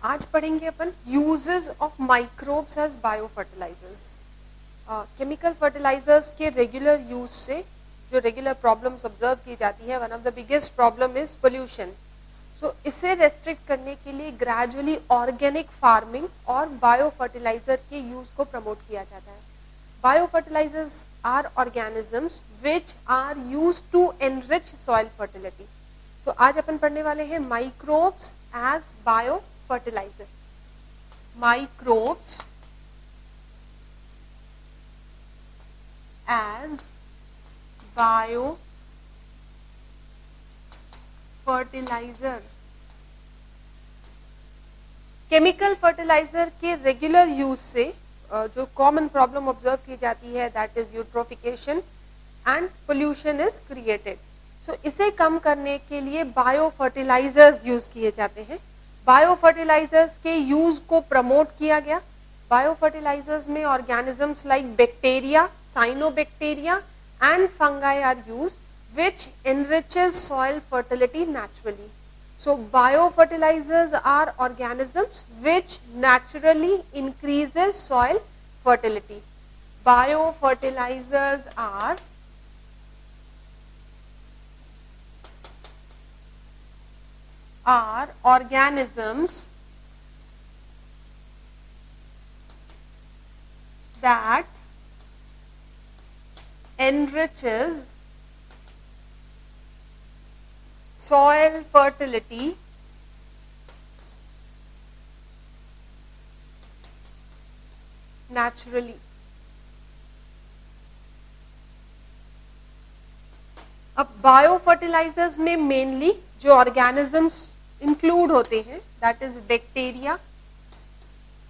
आज पढ़ेंगे अपन uses of microbes as bio fertilizers. Chemical fertilizers के रेगुलर यूज से जो रेगुलर प्रॉब्लम्स ऑब्जर्व की जाती है, one of the biggest problem is pollution. So इसे रेस्ट्रिक्ट करने के लिए ग्रेजुअली ऑर्गेनिक फार्मिंग और बायो फर्टिलाइजर के यूज को प्रमोट किया जाता है। Bio fertilizers are organisms which are use to enrich soil fertility. So आज अपन पढ़ने वाले हैं microbes as bio fertilizer. Microbes as bio fertilizer. Chemical fertilizer के रेगुलर यूज से जो कॉमन प्रॉब्लम ऑब्जर्व की जाती है that is eutrophication and pollution is created. So इसे कम करने के लिए बायो फर्टिलाइजर्स यूज किए जाते हैं। बायो फर्टिलाइजर्स के यूज को प्रमोट किया गया। बायो फर्टिलाइजर्स में organisms like bacteria, cyanobacteria and fungi are used which enriches soil fertility naturally. So bio fertilizers are organisms which naturally increases soil fertility. Bio fertilizers are organisms that enriches soil fertility naturally. अब बायो fertilisers में mainly जो organisms include होते हैं that is bacteria,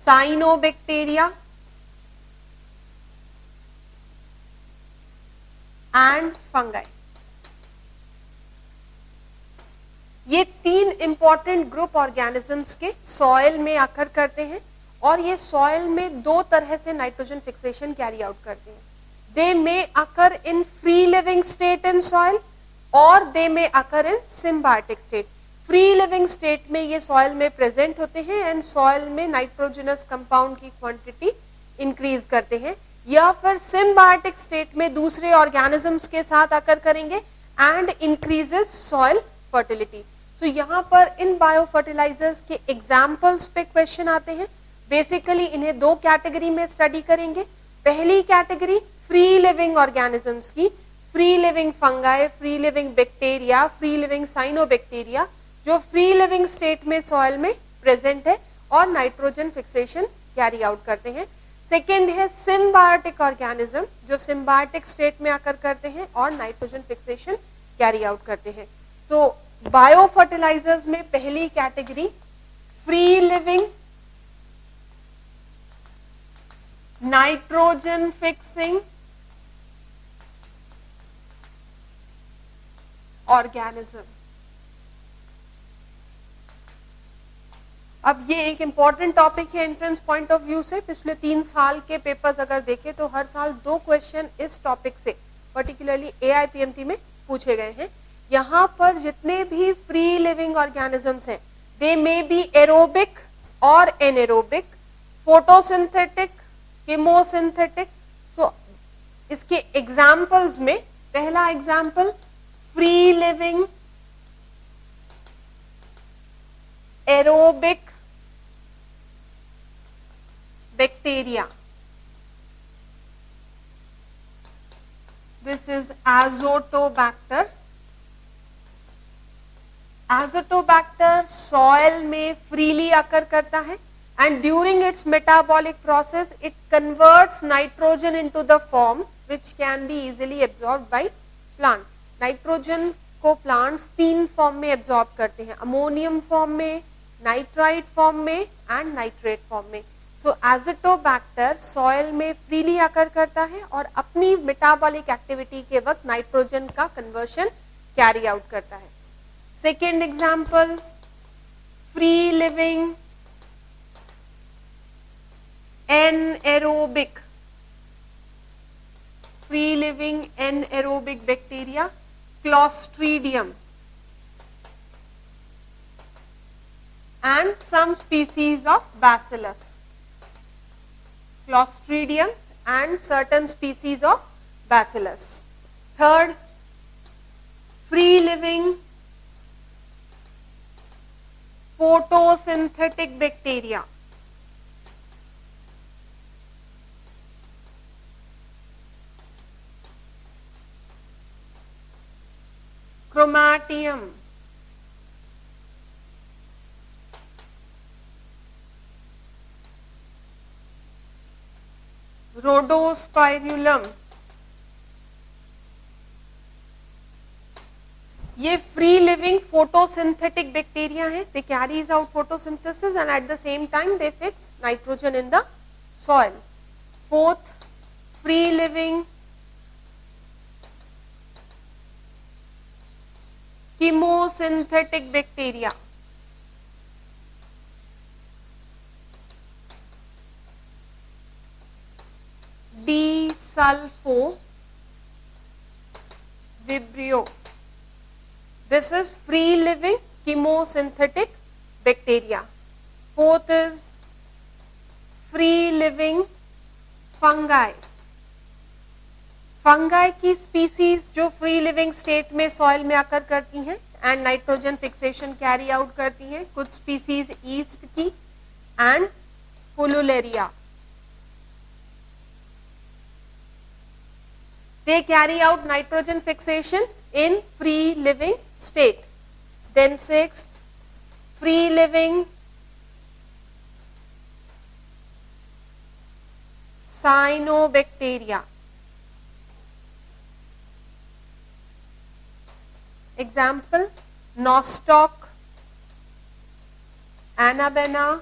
cyanobacteria and fungi. ये तीन important group organisms के soil में आकर करते हैं और ये सॉइल में दो तरह से नाइट्रोजन फिक्सेशन कैरी आउट करते हैं। They may occur in free living state in soil or they may occur in symbiotic state. Free living state में ये soil में present होते हैं and soil में nitrogenous compound की quantity increase करते हैं, या फिर symbiotic state में दूसरे organisms के साथ आकर करेंगे and increases soil fertility. So यहाँ पर इन biofertilizers के examples पे question आते हैं। Basically इन्हें दो कैटेगरी में स्टडी करेंगे। पहली कैटेगरी फ्री लिविंग ऑर्गेनिजम्स की, free living fungi, free living bacteria, free living cyanobacteria जो फ्री लिविंग स्टेट में सॉइल में प्रेजेंट है और नाइट्रोजन फिक्सेशन कैरी आउट करते हैं। सेकेंड है सिम्बायोटिक ऑर्गेनिज्म जो सिम्बायोटिक स्टेट में आकर करते हैं और नाइट्रोजन फिक्सेशन कैरी आउट करते हैं। सो बायो फर्टिलाइजर्स में पहली category free living nitrogen fixing organism. अब ये एक इंपॉर्टेंट टॉपिक है एंट्रेंस पॉइंट ऑफ व्यू से। पिछले 3 साल के पेपर्स अगर देखें तो हर साल 2 क्वेश्चन इस टॉपिक से पर्टिकुलरली AIPMT में पूछे गए हैं। यहाँ पर जितने भी फ्री लिविंग ऑर्गेनिजम्स हैं दे मे बी एरोबिक और एनएरोबिक, फोटोसिंथेटिक, केमोसिंथेटिक। सो इसके एग्जाम्पल्स में पहला example free living aerobic bacteria, this is Azotobacter. Azotobacter soil में फ्रीली आकर करता है and during its metabolic process it converts nitrogen into the form which can be easily absorbed by plant. Nitrogen को plants 3 form में absorb करते हैं, ammonium form में, nitrite form में एंड नाइट्रेट फॉर्म में। सो एजोटोबैक्टर सॉइल में freely आकर करता है और अपनी मेटाबॉलिक एक्टिविटी के वक्त नाइट्रोजन का कन्वर्शन कैरी आउट करता है। Second example free living anaerobic, free living anaerobic bacteria, Clostridium. and some species of Bacillus, Clostridium and certain species of Bacillus. Third, free living photosynthetic bacteria. Chromatium, Rhodospirillum. ये free living photosynthetic bacteria है. They carries out photosynthesis and at the same time they fix nitrogen in the soil. Fourth, free living chemosynthetic bacteria. D-sulfo-vibrio. This is free living chemosynthetic bacteria. Fourth is free living fungi. Fungi की species जो free living state में soil में occur करती हैं and nitrogen fixation carry out करती हैं. कुछ species yeast की and pullularia. They carry out nitrogen fixation in free living state. Then sixth, free living cyanobacteria. Example, Nostoc, Anabaena,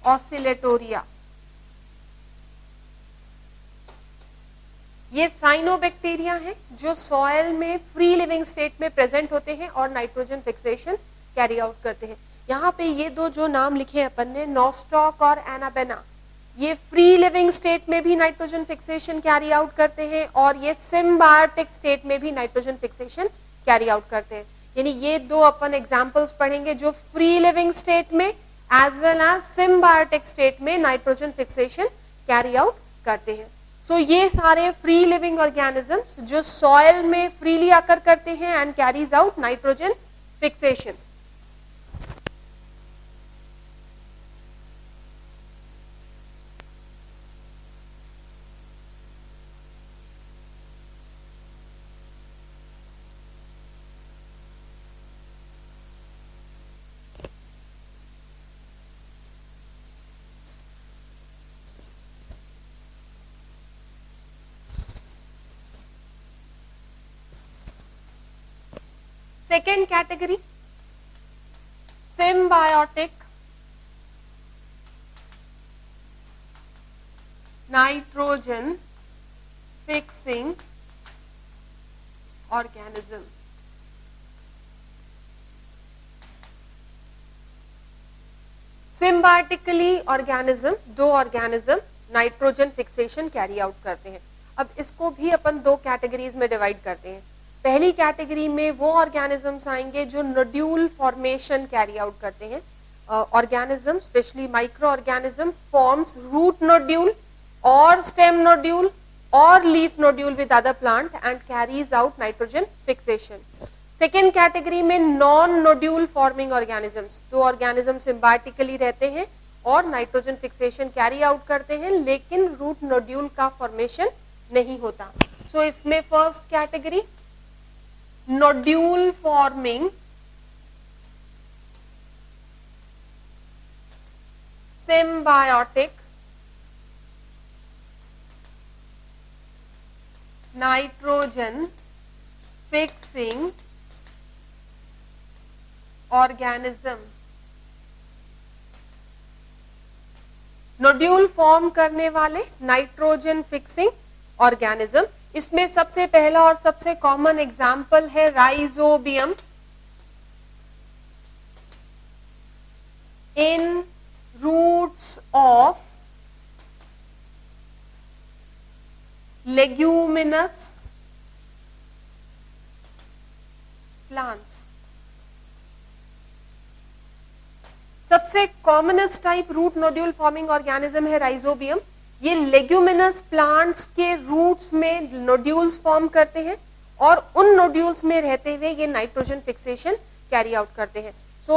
Oscillatoria. ये cyanobacteria हैं जो सॉइल में फ्री लिविंग स्टेट में present होते हैं और नाइट्रोजन फिक्सेशन कैरी आउट करते हैं. यहाँ पे ये दो जो नाम लिखे हैं अपन ने, नॉस्टॉक और एनाबेना, ये फ्री लिविंग स्टेट में भी नाइट्रोजन फिक्सेशन कैरी आउट करते हैं और ये सिम्बायोटिक स्टेट में भी नाइट्रोजन फिक्सेशन कैरी आउट करते हैं. यानी ये दो अपन एग्जांपल्स पढ़ेंगे जो फ्री लिविंग स्टेट में as well as symbiotic state में नाइट्रोजन फिक्सेशन कैरी आउट करते हैं. सो ये सारे फ्री लिविंग ऑर्गेनिजम्स जो सॉइल में फ्रीली आकर करते हैं and carries out nitrogen fixation. Second category, symbiotic nitrogen fixing organism. Symbiotically organism, दो organism nitrogen fixation carry out करते हैं. अब इसको भी अपन दो कैटेगरीज में डिवाइड करते हैं. पहली कैटेगरी में वो ऑर्गेनिजम्स आएंगे जो नोड्यूल फॉर्मेशन कैरी आउट करते हैं. Organism specially micro organism forms root nodule और स्टेम नोड्यूल और leaf nodule with other plant and carries out nitrogen fixation. Second category में नॉन नोड्यूल फॉर्मिंग ऑर्गेनिजम्स, दो ऑर्गेनिज्म सिम्बायोटिकली रहते हैं और nitrogen fixation carry out करते हैं लेकिन रूट नोड्यूल का फॉर्मेशन नहीं होता. सो इसमें first category nodule forming symbiotic nitrogen fixing organism. Nodule form करने वाले नाइट्रोजन फिक्सिंग ऑर्गेनिज्म. इसमें सबसे पहला और सबसे कॉमन एग्जाम्पल है rhizobium. In roots of leguminous plants. सबसे commonest type root nodule forming organism है राइजोबियम। ये लेग्यूमिनस प्लांट्स के रूट्स में नोड्यूल्स फॉर्म करते हैं और उन नोड्यूल्स में रहते हुए ये नाइट्रोजन फिक्सेशन कैरी आउट करते हैं। So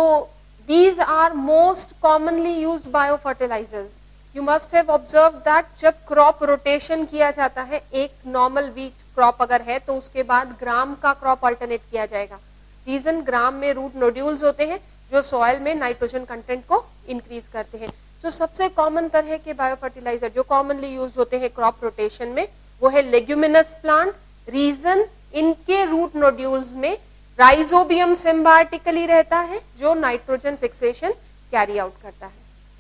these are most commonly used bio fertilizers. You must have observe that जब क्रॉप रोटेशन किया जाता है, एक नॉर्मल वीट क्रॉप अगर है तो उसके बाद ग्राम का क्रॉप अल्टरनेट किया जाएगा। रीजन ग्राम में रूट नोड्यूल्स होते हैं जो सॉइल में नाइट्रोजन कंटेंट को इंक्रीज करते हैं। तो सबसे कॉमन तरह के बायो फर्टिलाइजर जो कॉमनली यूज होते हैं क्रॉप रोटेशन में वो है लेग्यूमिनस प्लांट। रीजन इनके रूट नोड्यूल्स में राइजोबियम सिम्बायोटिकली रहता है जो नाइट्रोजन फिक्सेशन कैरी आउट करता है।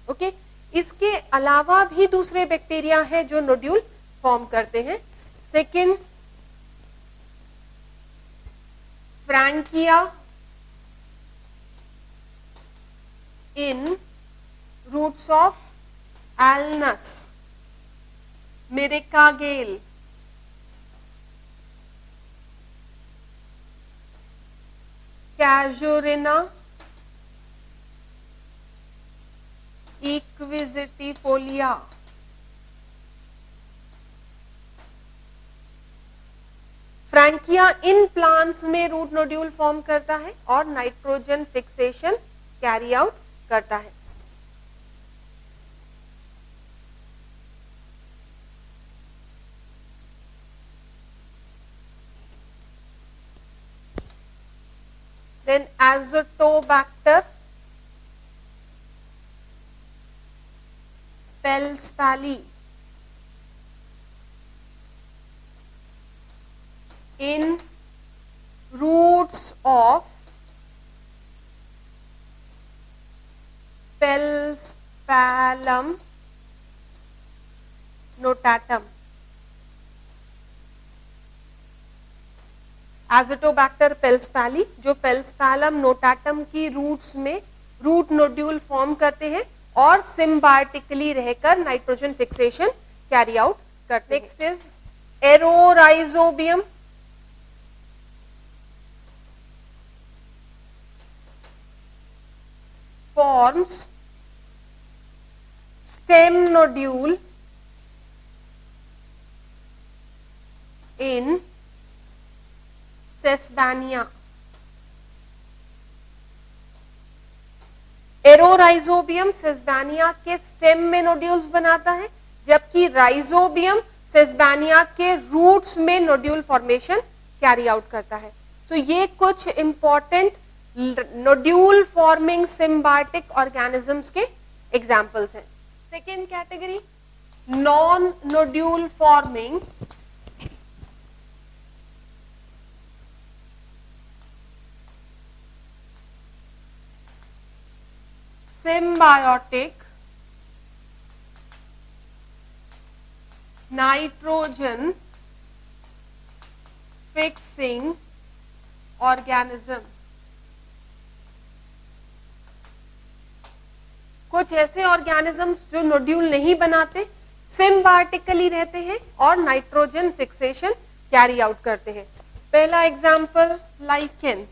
ओके, इसके अलावा भी दूसरे बैक्टीरिया हैं जो नोड्यूल फॉर्म करते हैं। Second, Frankia in roots of alnus, Miricagale, Casuarina equisetifolia, Frankia in plants में रूट नोड्यूल फॉर्म करता है और नाइट्रोजन फिक्सेशन कैरी आउट करता है। Then Azotobacter pellspali in roots of Pellspalum notatum. Azotobacter pellspali जो Pellspalum notatum की roots में root nodule form करते हैं और सिम्बायोटिकली रहकर नाइट्रोजन फिक्सेशन कैरी आउट करते हैं। Next is aerorhizobium. Forms stem nodule in Sesbania. Aerorhizobium sesbania के स्टेम में नोड्यूल्स बनाता है, जबकि राइजोबियम सेस्बानिया के रूट्स में नोड्यूल फॉर्मेशन कैरी आउट करता है। सो ये कुछ important nodule forming symbiotic organisms के एग्जाम्पल्स हैं। Second category, non nodule forming symbiotic nitrogen fixing organism। कुछ ऐसे ऑर्गेनिजम्स जो नोड्यूल नहीं बनाते, सिम्बायोटिकली रहते हैं और नाइट्रोजन फिक्सेशन कैरी आउट करते हैं। पहला example lichen.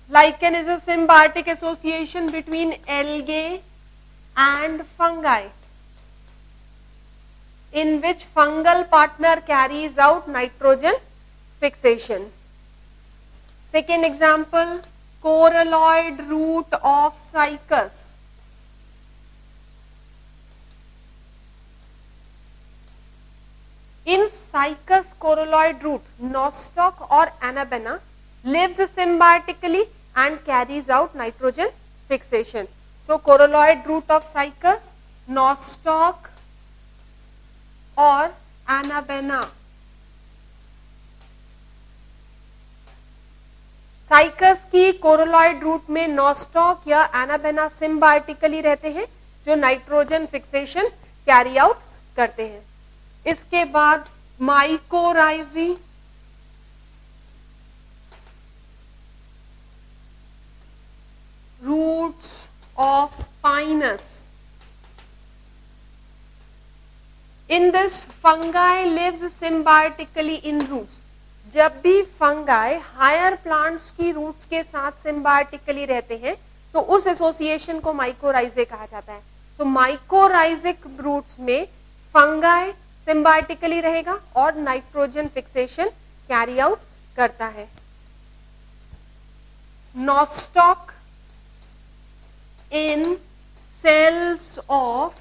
Lichen is a symbiotic association between algae and fungi, in which fungal partner carries out nitrogen fixation. Second example, coralloid root of Cycas. In Cycas coralloid root, nostoc or Anabaena lives symbiotically and carries out nitrogen fixation. So coralloid root of Cycas, nostoc or Anabaena. Cycas की coralloid root में nostoc या Anabaena symbiotically रहते हैं जो nitrogen fixation carry out करते हैं। इसके बाद माइकोराइजी, roots of Pinus. In this, fungi lives symbiotically in roots. जब भी फंगाई हायर प्लांट्स की रूट्स के साथ सिम्बायोटिकली रहते हैं तो उस एसोसिएशन को माइकोराइजे कहा जाता है। सो माइकोराइजिक रूट्स में फंगाई सिम्बायोटिकली रहेगा और नाइट्रोजन फिक्सेशन कैरी आउट करता है। नॉस्टॉक इन सेल्स ऑफ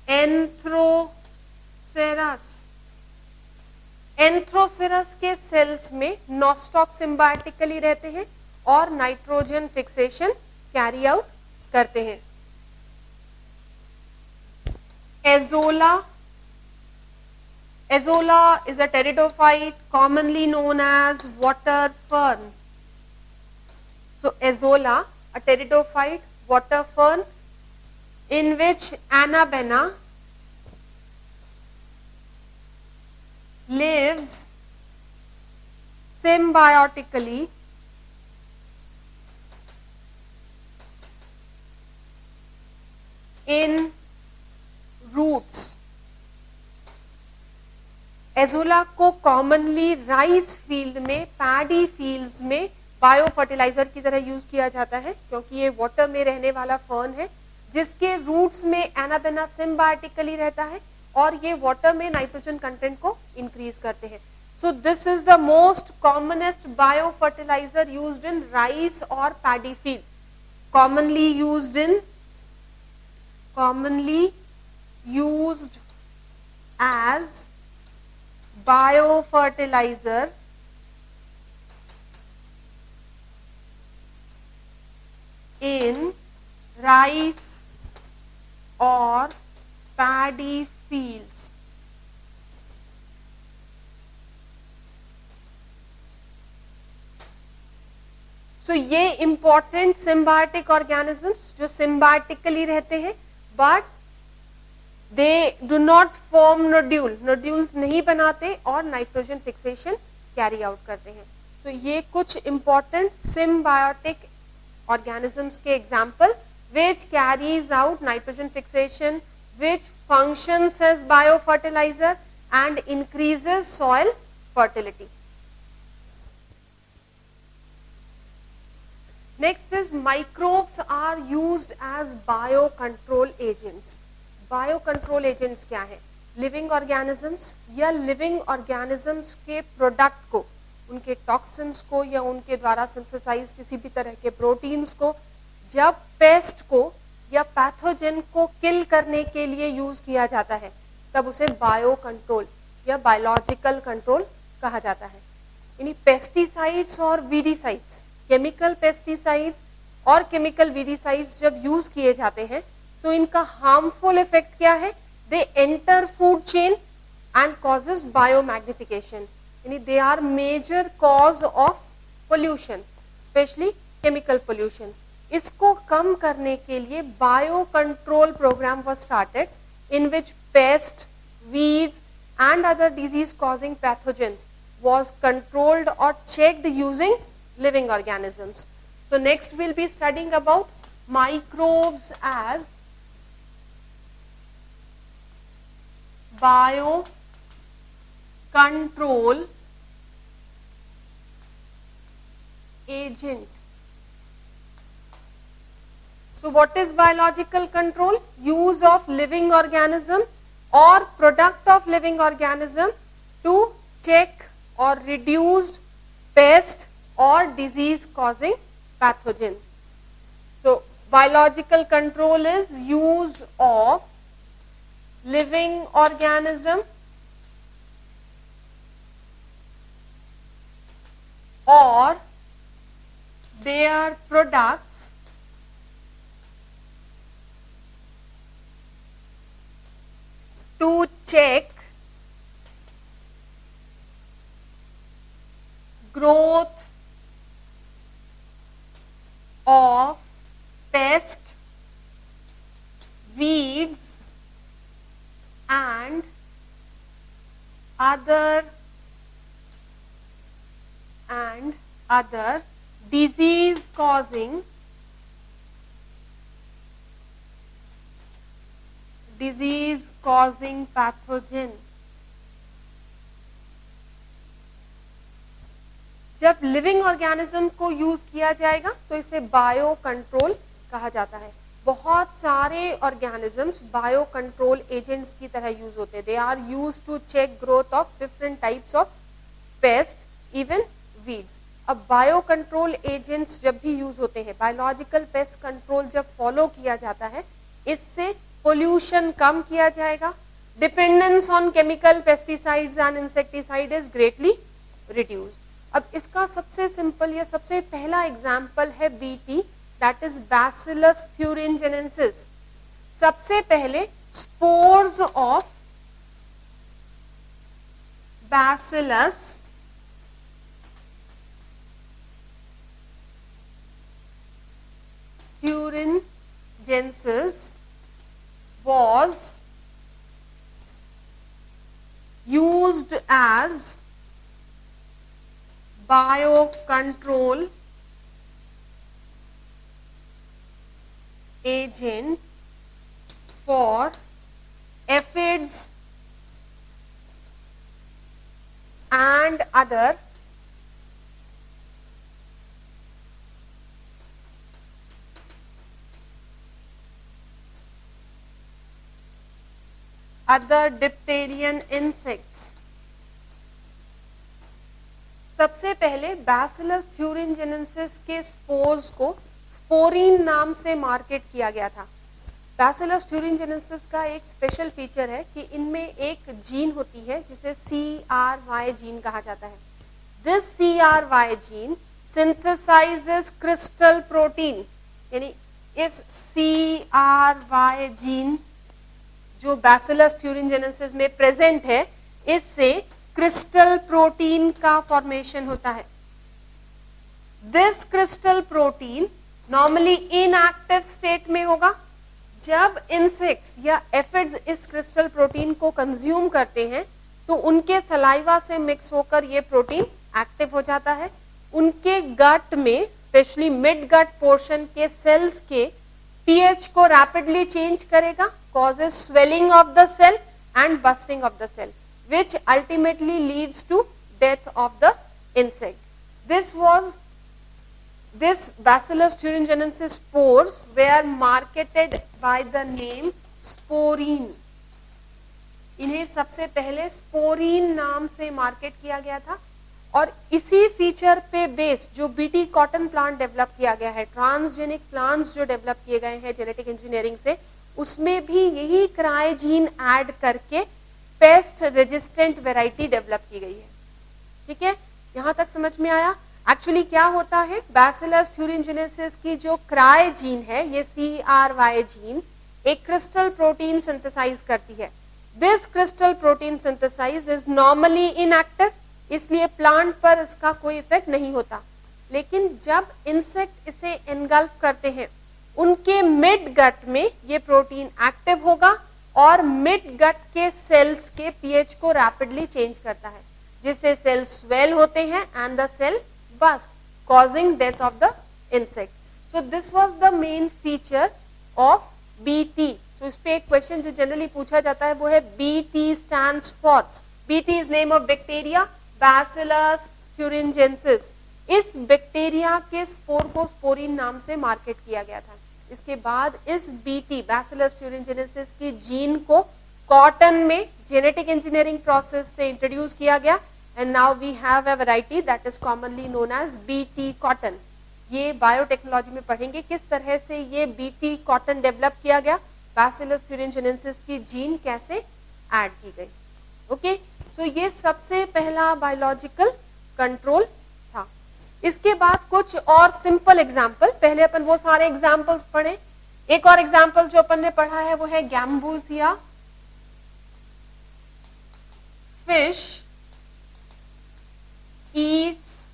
एंथ्रोसेरस, एंथ्रोसेरस के सेल्स में नॉस्टॉक सिम्बायोटिकली रहते हैं और नाइट्रोजन फिक्सेशन कैरी आउट करते हैं। Azolla, azolla is a pteridophyte commonly known as water fern. So Azolla, a pteridophyte water fern in which Anabaena lives symbiotically in roots. Azolla को commonly rice field में, paddy fields में bio fertiliser की तरह use किया जाता है, क्योंकि ये वाटर में रहने वाला फर्न है जिसके रूट्स में एनाबेना सिम्बायोटिकली रहता है और ये वाटर में नाइट्रोजन कंटेंट को इंक्रीज करते हैं। So this is the most commonest bio fertilizer used in rice और paddy field, commonly used as biofertilizer in rice or paddy fields. So ये important symbiotic organisms जो symbiotically रहते हैं but they do not form nodule, nodules नहीं बनाते और nitrogen fixation carry out करते हैं। So ये कुछ important symbiotic organisms के example which carries out nitrogen fixation, which functions as biofertilizer and increases soil fertility. Next is microbes are used as biocontrol agents. Biocontrol agents क्या है? Living organisms या living organisms के product को, उनके toxins को या उनके द्वारा synthesize किसी भी तरह के proteins को जब pest को या pathogen को kill करने के लिए use किया जाता है तब उसे biocontrol या biological control कहा जाता है। यानी pesticides और weedicides, केमिकल पेस्टिसाइड्स और केमिकल वीडिसाइड्स जब यूज किए जाते हैं तो इनका हार्मफुल इफेक्ट क्या है? They enter food chain and causes biomagnification, यानी they are major cause of pollution, specially chemical pollution. इसको कम करने के लिए bio control programme was started in which pest, weeds and other disease causing pathogens was controlled और checked using living organisms. So next we'll be studying about microbes as biocontrol agent. So what is biological control? Use of living organism or product of living organism to check or reduce pest or disease causing pathogen. So biological control is use of living organism or their products to check growth of pest, weeds and other disease causing pathogen. जब living organism को use किया जाएगा तो इसे bio control कहा जाता है। बहुत सारे ऑर्गेनिजम्स बायो कंट्रोल एजेंट्स की तरह यूज होते हैं। They are use to check growth of different types of pest, even weeds. अब बायो कंट्रोल एजेंट्स जब भी यूज होते हैं, बायोलॉजिकल पेस्ट कंट्रोल जब फॉलो किया जाता है, इससे पोल्यूशन कम किया जाएगा, dependence on chemical pesticides and insecticide is greatly reduced. अब इसका सबसे सिंपल या सबसे पहला एग्जाम्पल है BT, that is bacillus thuringiensis। सबसे पहले spores of bacillus thuringiensis was used as biocontrol agent for aphids and other diphtherian insects। सबसे पहले बैसिलस thuringiensis के स्पोर्स को स्पोरीन नाम से मार्केट किया गया था। बैसिलस thuringiensis का एक स्पेशल फीचर है कि इनमें एक जीन होती है जिसे CRY जीन कहा जाता है। This CRY gene synthesises crystal protein, यानी इस CRY जीन जो बैसिलस thuringiensis में प्रेजेंट है, इससे क्रिस्टल प्रोटीन का फॉर्मेशन होता है। This crystal protein normally inactive state में होगा। जब इंसेक्ट्स या एफिड्स इस क्रिस्टल प्रोटीन को कंज्यूम करते हैं तो उनके सलाइवा से मिक्स होकर ये प्रोटीन एक्टिव हो जाता है। उनके गट में, स्पेशली मिड गट पोर्शन के सेल्स के पीएच को रैपिडली चेंज करेगा, causes swelling of the cell and bursting of the cell, which ultimately leads to death of the insect. This Bacillus thuringiensis spores were marketed by the name sporine। इन्हें सबसे पहले स्पोरीन नाम से market किया गया था और इसी फीचर पे बेस जो बीटी कॉटन प्लांट डेवलप किया गया है, ट्रांसजेनिक प्लांट्स जो डेवलप किए गए हैं जेनेटिक इंजीनियरिंग से, उसमें भी यही क्राइजीन ऐड करके पेस्ट रेजिस्टेंट वैरायटी डेवलप की गई है। ठीक है, यहां तक समझ में आया? एक्चुअली क्या होता है, बैसिलस thuringiensis की जो क्राई जीन है, ये CRY जीन एक क्रिस्टल प्रोटीन सिंथेसाइज करती है। This crystal protein synthesize is normally inactive, इसलिए प्लांट पर इसका कोई इफेक्ट नहीं होता। लेकिन जब इंसेक्ट इसे एनगल्फ करते हैं, उनके मिड गट में ये प्रोटीन एक्टिव होगा और मिड गट के सेल्स के पीएच को रैपिडली चेंज करता है, जिससे सेल स्वेल होते हैं and the cell burst, causing death of the insect. So this was the main feature of BT. So इस पे एक क्वेश्चन जो जनरली पूछा जाता है वो है BT stands for, BT is name of bacteria bacillus thuringiensis। इस बैक्टीरिया के स्पोर को स्पोरीन नाम से मार्केट किया गया था। इसके बाद इस बीटी बैसिलस thuringiensis की जीन को कॉटन में जेनेटिक इंजीनियरिंग प्रोसेस से इंट्रोड्यूस किया गया and now we have a variety that is commonly known as BT cotton. ये बायोटेक्नोलॉजी में पढ़ेंगे किस तरह से ये बीटी कॉटन डेवलप किया गया, बैसिलस thuringiensis की जीन कैसे ऐड की गई। ओके, सो ये सबसे पहला बायोलॉजिकल कंट्रोल था। इसके बाद कुछ और सिंपल एग्जाम्पल, पहले अपन वो सारे एग्जाम्पल्स पढ़े। एक और एग्जाम्पल जो अपन ने पढ़ा है वो है Gambusia fish eats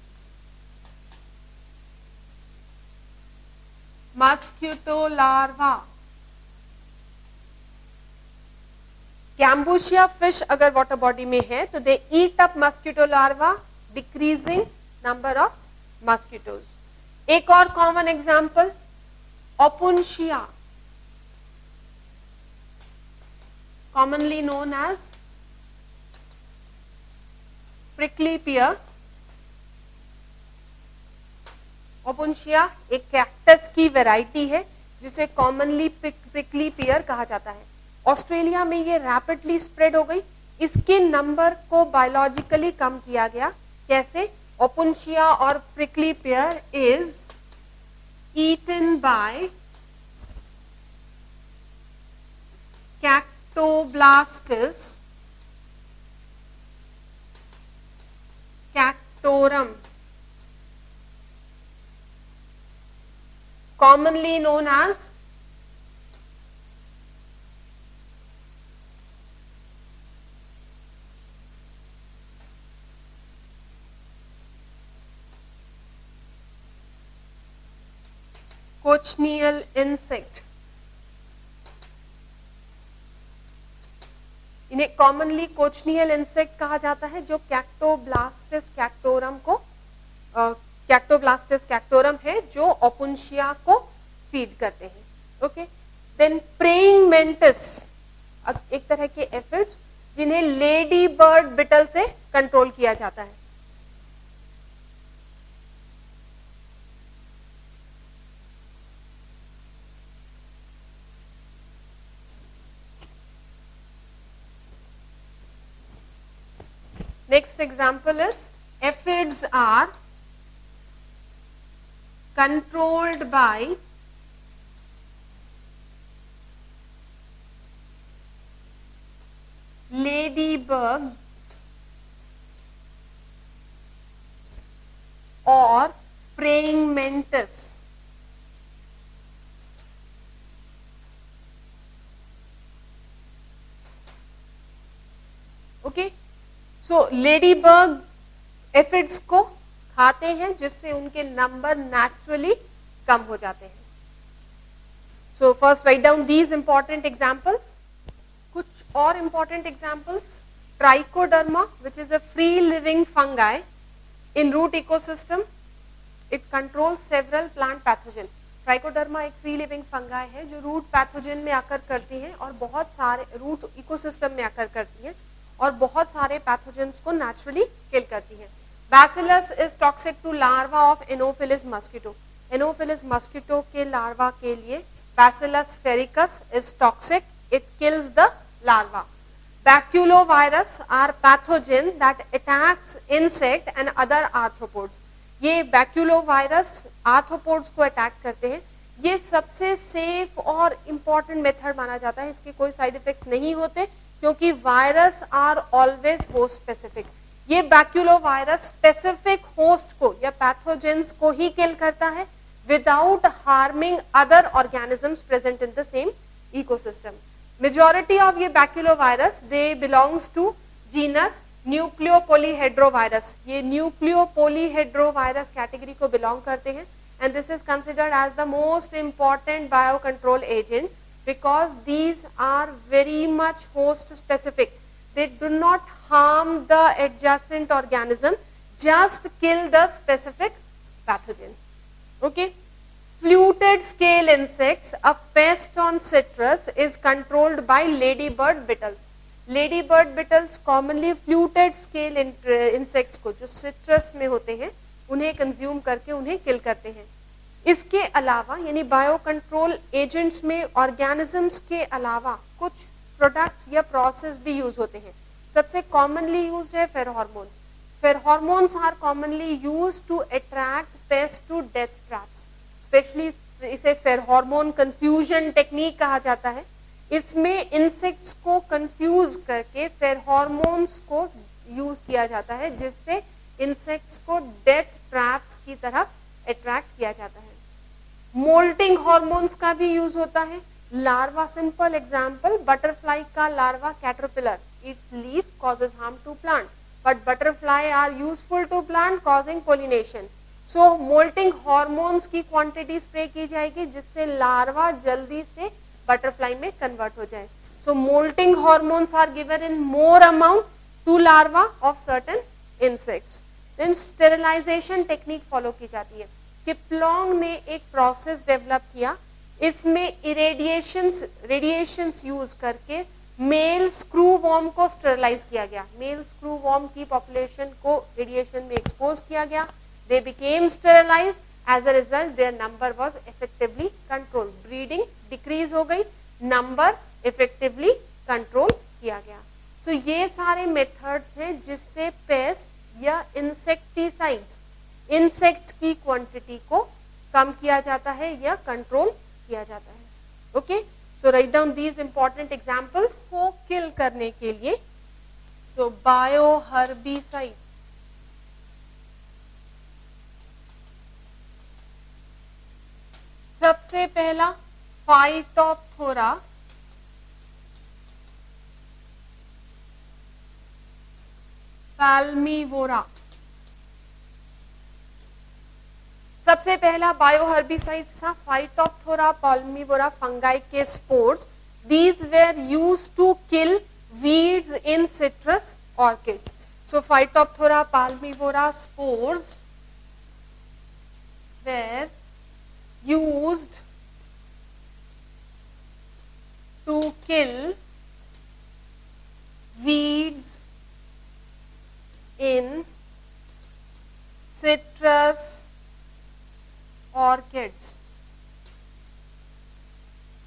mosquito larva. Gambusia fish अगर वाटर बॉडी में है तो they eat up mosquito larva, decreasing number of mosquitoes. एक और common example Opuntia, commonly known as prickly pear, Opuntia एक कैक्टस की वैरायटी है जिसे कॉमनली प्रिकली पियर कहा जाता है। ऑस्ट्रेलिया में ये रैपिडली स्प्रेड हो गई। इसके नंबर को बायोलॉजिकली कम किया गया। कैसे? ओपुन्शिया और prickly pear is eaten by Cactoblastis cactorum, commonly known as cochineal insect। इन्हें कॉमनली कोचनियल इंसेक्ट कहा जाता है जो कैक्टोब्लास्टिस कैक्टोरम को कैक्टोब्लास्टिस कैक्टोरम है जो ओपुन्शिया को फीड करते हैं। ओके, देन प्रेइंग मेंटिस एक तरह के एफिड्स जिन्हें लेडी बर्ड बिटल से कंट्रोल किया जाता है। Next example is aphids are controlled by ladybugs or praying mantis। Okay, so ladybug aphids को खाते हैं जिससे उनके नंबर नेचुरली कम हो जाते हैं। So first write down these important examples. कुछ और important examples, trichoderma which is a free living fungi in root ecosystem, it controls several plant pathogen. Trichoderma एक फ्री लिविंग फंगाई है जो रूट पैथोजन में occur करती है और बहुत सारे रूट इकोसिस्टम में आकर करती है और बहुत सारे पैथोजेंस को नेचुरली किल करती है। Bacillus is toxic to larva of Anopheles mosquito। Anopheles mosquito के लार्वा के लिए Bacillus sphaericus is toxic, it kills the larva। Baculovirus are pathogen that attacks insect and other arthropods। ये baculovirus arthropods को attack करते हैं। ये सबसे safe और इम्पॉर्टेंट मेथड माना जाता है। इसके कोई साइड इफेक्ट्स नहीं होते क्योंकि virus are always host specific. ये बैक्यूलो वायरस स्पेसिफिक होस्ट को या पैथोजेंस को ही किल करता है without harming other organisms present in the same ecosystem. Majority of ये baculovirus they belongs to genus nucleopolyhedrovirus. ये न्यूक्लियोपोलीहेड्रोवायरस कैटेगरी को बिलोंग करते हैं and this is considered as the most important bio control agent because these are very much host specific। They do not harm the adjacent organism, just kill the specific pathogen। Okay, fluted scale insects, a pest on citrus, is controlled by ladybird beetles। Ladybird beetles commonly fluted scale insects को जो citrus में होते हैं उन्हें consume करके उन्हें किल करते हैं। इसके अलावा यानी बायो कंट्रोल एजेंट्स में ऑर्गेनिजम्स के अलावा कुछ प्रोडक्ट्स या प्रोसेस भी यूज होते हैं। सबसे कॉमनली यूज्ड है pheromones. Pheromones are commonly used to attract pest to death traps. Specially इसे फेरोमोन कंफ्यूजन टेक्निक कहा जाता है। इसमें इंसेक्ट्स को कंफ्यूज करके फेरोमोन्स को यूज किया जाता है जिससे इंसेक्ट्स को डेथ ट्रैप्स की तरफ अट्रैक्ट किया जाता है। मोल्टिंग हार्मोन्स का भी यूज होता है। लार्वा, सिंपल एग्जांपल, बटरफ्लाई का larva caterpillar, its leaf causes harm to plant but butterfly are useful to plant causing pollination. So moulting hormones की क्वांटिटी स्प्रे की जाएगी जिससे लार्वा जल्दी से बटरफ्लाई में कन्वर्ट हो जाए। So moulting hormones are given in more amount to larva of certain insects. Then sterilisation technique follow की जाती है। किपलॉन्ग ने एक प्रोसेस डेवलप किया, इसमें रेडिएशंस यूज करके मेल स्क्रू वॉर्म को स्टेरिलाइज किया गया। मेल स्क्रू वॉर्म की पॉपुलेशन को रेडिएशन में एक्सपोज किया गया, they became sterilised As a result, their number was effectively controlled. Breeding decrease हो गई, number effectively control किया गया. So ये सारे methods हैं जिससे pest या insecticides, insects की quantity को कम किया जाता है या control किया जाता है. Okay, so write down these important examples. को kill करने के लिए, so bioherbicide, सबसे पहला फाइटोप्थोरा, पाल्मीवोरा. सबसे पहला बायोहर्बिसाइड्स था फाइटोप्थोरा पाल्मीवोरा फंगाई के spores. These were used to kill weeds in citrus orchids. So Phytophthora palmivora spores were used to kill weeds in citrus orchids.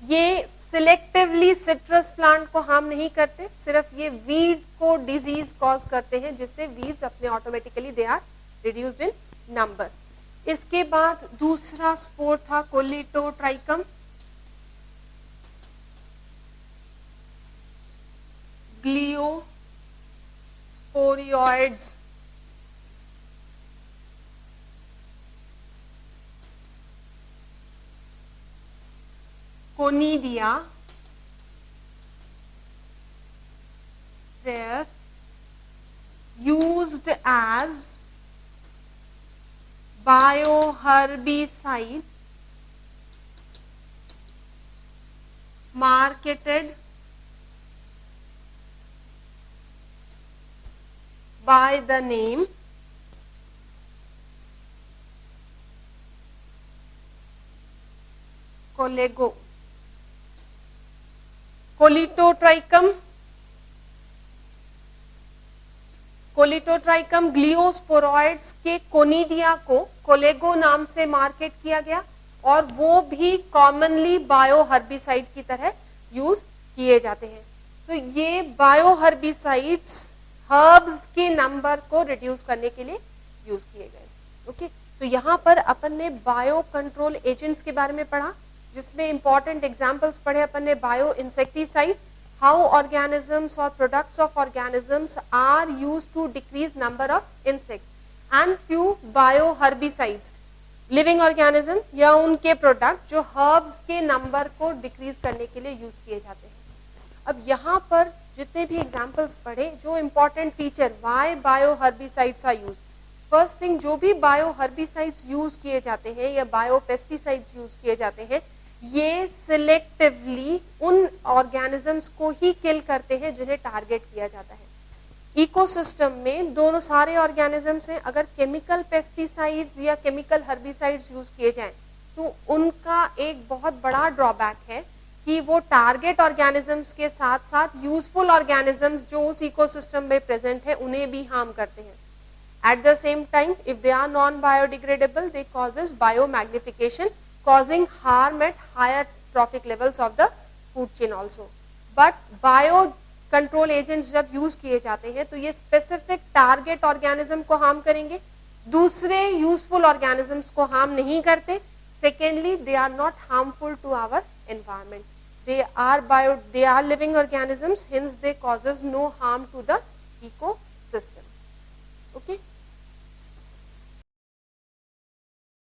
ये सिलेक्टिवली सिट्रस प्लांट को हार्म नहीं करते, सिर्फ ये वीड को डिजीज कॉज करते हैं, जिससे वीड्स अपने automatically they are reduced in number. इसके बाद दूसरा स्पोर था colletotrichum, gloeosporioides. Conidia were used as bioherbicide marketed by the name Colego. Colletotrichum gloeosporioides के कोनिडिया को कोलेगो नाम से मार्केट किया गया और वो भी कॉमनली बायोहर्बिसाइड की तरह यूज किए जाते हैं. तो ये बायोहर्बिसाइड्स हर्ब्स के नंबर को रिड्यूस करने के लिए यूज किए गए. ओके, तो यहाँ पर अपन ने बायो कंट्रोल एजेंट्स के बारे में पढ़ा, जिसमें इंपॉर्टेंट एग्जांपल्स पढ़े अपन ने. बायो इंसेक्टिसाइड, हाउ ऑर्गेनिजम्स और products of organisms are used to decrease number of insects, and few bio herbicides, living organism या उनके प्रोडक्ट जो हर्ब्स के नंबर को डिक्रीज करने के लिए यूज किए जाते हैं. अब यहाँ पर जितने भी एग्जांपल्स पढ़े, जो important feature why bio herbicides are used. First thing, जो भी बायो हर्बिसाइड्स यूज किए जाते हैं या बायो पेस्टिसाइड्स यूज किए जाते हैं, ये सिलेक्टिवली उन ऑर्गेनिजम्स को ही किल करते हैं जिन्हें टारगेट किया जाता है. इकोसिस्टम में दोनों सारे ऑर्गेनिजम्स हैं. अगर केमिकल पेस्टिसाइड्स या केमिकल हर्बिसाइड्स यूज किए जाएं तो उनका एक बहुत बड़ा ड्रॉबैक है कि वो टारगेट ऑर्गेनिजम्स के साथ साथ यूजफुल ऑर्गेनिजम्स जो उस इकोसिस्टम में प्रेजेंट है उन्हें भी हार्म करते हैं. At the same time, if they are non-biodegradable, they causes biomagnification, causing harm at higher trophic levels of the food chain also. But bio control agents जब use किए जाते हैं तो ये specific target organism को harm करेंगे, दूसरे useful organisms को harm नहीं करते. Secondly, they are not harmful to our environment. They are living organisms, hence they causes no harm to the ecosystem. Okay.